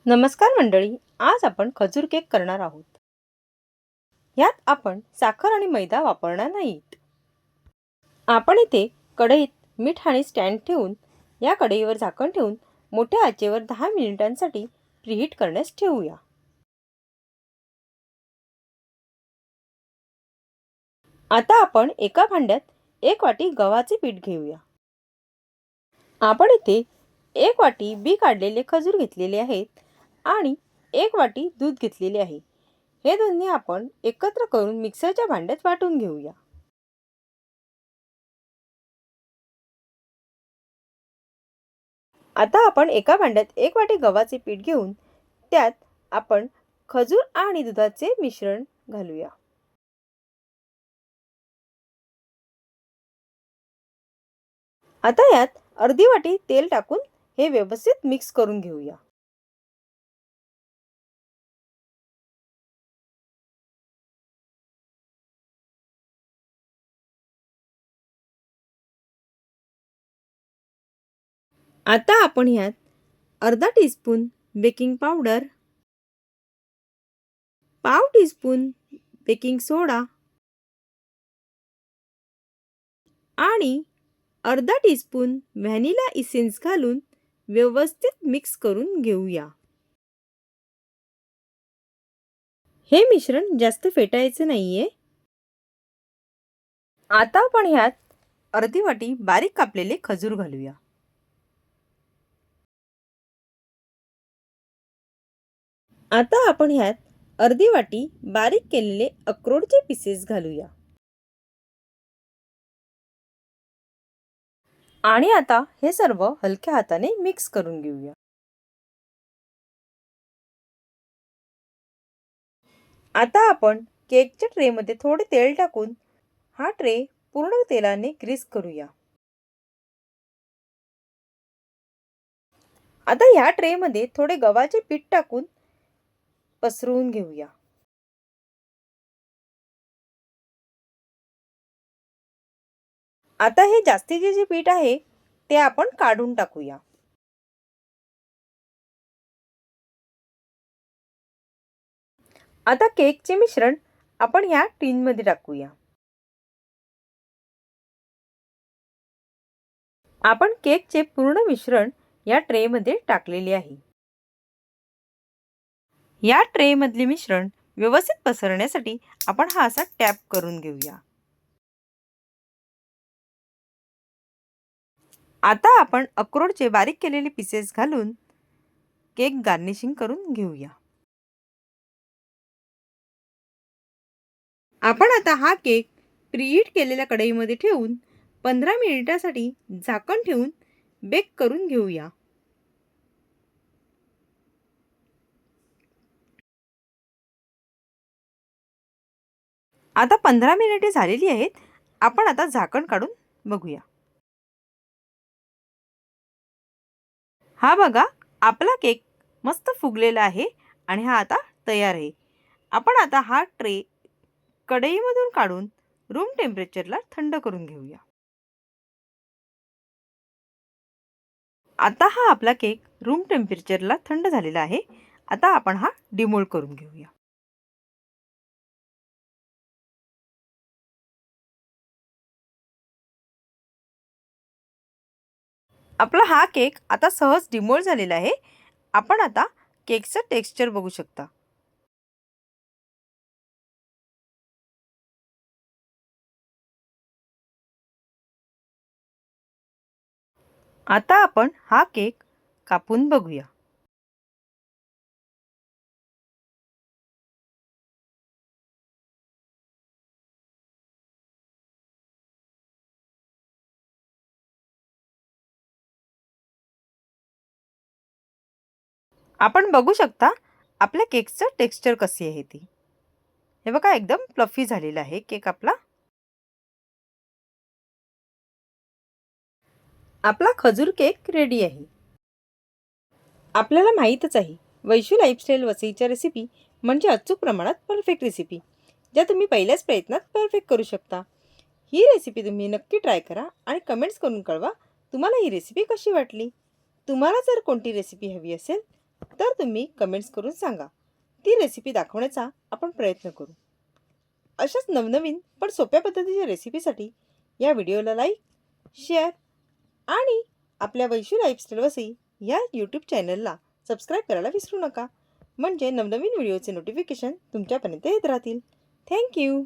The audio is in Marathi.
नमस्कार मंडळी, आज आपण खजूर केक करणार आहोत. यात आपण साखर आणि मैदा वापरणार नाहीत. आपण इथे कढईत मीठ आणि स्टँड ठेवून या कढईवर झाकण ठेवून मोठ्या आचेवर 10 मिनिटांसाठी प्रीहीट करण्यास ठेवूया. आता आपण एका भांड्यात 1 वाटी गव्हाचे पीठ घेऊया. आपण इथे 1 वाटी बी काढलेले खजूर घेतलेले आहेत आणि 1 वाटी दूध घेतलेले आहे. हे दोन्ही आपण एकत्र करून मिक्सरच्या भांड्यात वाटून घेऊया. आता आपण एका भांड्यात 1 वाटी गव्हाचे पीठ घेऊन त्यात आपण खजूर आणि दुधाचे मिश्रण घालूया. आता यात अर्धी वाटी तेल टाकून हे व्यवस्थित मिक्स करून घेऊया. आता आपण यात अर्धा टीस्पून बेकिंग पावडर, पाव टीस्पून बेकिंग सोडा आणि अर्धा टीस्पून व्हॅनिला इसेन्स घालून व्यवस्थित मिक्स करून घेऊया. हे मिश्रण जास्त फेटायचं नाहीये. आता आपण ह्यात अर्धी वाटी बारीक कापलेले खजूर घालूया. आता आपण ह्यात अर्धी वाटी बारीक केलेले अक्रोडचे पीसेस घालूया. आणि आता हे सर्व हलक्या हाताने मिक्स करून घेऊया. आता आपण केकच्या ट्रेमध्ये थोडे तेल टाकून हा ट्रे पूर्ण तेलाने ग्रीस करूया. आता ह्या ट्रेमध्ये थोडे गव्हाचे पीठ टाकून पसरवून घेऊया. आता हे जास्तीचे जे पीठ आहे ते आपण काढून टाकूया. आता केकचे मिश्रण आपण ह्या टीनमध्ये टाकूया. आपण केकचे पूर्ण मिश्रण या ट्रेमध्ये टाकलेले आहे. या ट्रेमधले मिश्रण व्यवस्थित पसरण्यासाठी आपण हा असा टॅप करून घेऊया. आता आपण अक्रोडचे बारीक केलेले पीसेस घालून केक गार्निशिंग करून घेऊया. आपण आता हा केक प्रीहीट केलेल्या कढईमध्ये ठेवून 15 मिनिटांसाठी झाकण ठेवून बेक करून घेऊया. आता 15 मिनिटे झालेली आहेत. आपण आता झाकण काढून बघूया. हा बघा, आपला केक मस्त फुगलेला आहे आणि हा आता तयार आहे. आपण आता हा ट्रे कढईमधून काढून रूम टेम्परेचरला थंड करून घेऊया. आता हा आपला केक रूम टेम्परेचरला थंड झालेला आहे. आता आपण हा डिमोल्ड करून घेऊया. आपला हा केक आता सहज डिमोल्ड झालेला आहे. आपण आता केकचं टेक्स्चर बघू शकता. आता आपण हा केक कापून बघूया. आपण बघू शकता आपल्या केकचं टेक्स्चर कसे आहे ते. हे बघा, एकदम फ्लफी झालेला आहे केक आपला. आपला खजूर केक रेडी आहे. आपल्याला माहीतच आहे, वैशू लाईफस्टाईल वसईच्या रेसिपी म्हणजे अचूक प्रमाणात परफेक्ट रेसिपी, ज्या तुम्ही पहिल्याच प्रयत्नात परफेक्ट करू शकता. ही रेसिपी तुम्ही नक्की ट्राय करा आणि कमेंट्स करून कळवा तुम्हाला ही रेसिपी कशी वाटली. तुम्हाला जर कोणती रेसिपी हवी असेल तर तुम्ही कमेंट्स करून सांगा. ती रेसिपी दाखवण्याचा आपण प्रयत्न करू. अशाच नवनवीन पण सोप्या पद्धतीच्या रेसिपीसाठी या व्हिडिओला लाईक, शेअर आणि आपल्या वैशू लाईफस्टाईल वसई या यूट्यूब चॅनलला सबस्क्राईब करायला विसरू नका. म्हणजे नवनवीन व्हिडिओचे नोटिफिकेशन तुमच्यापर्यंत येत राहतील. थँक्यू.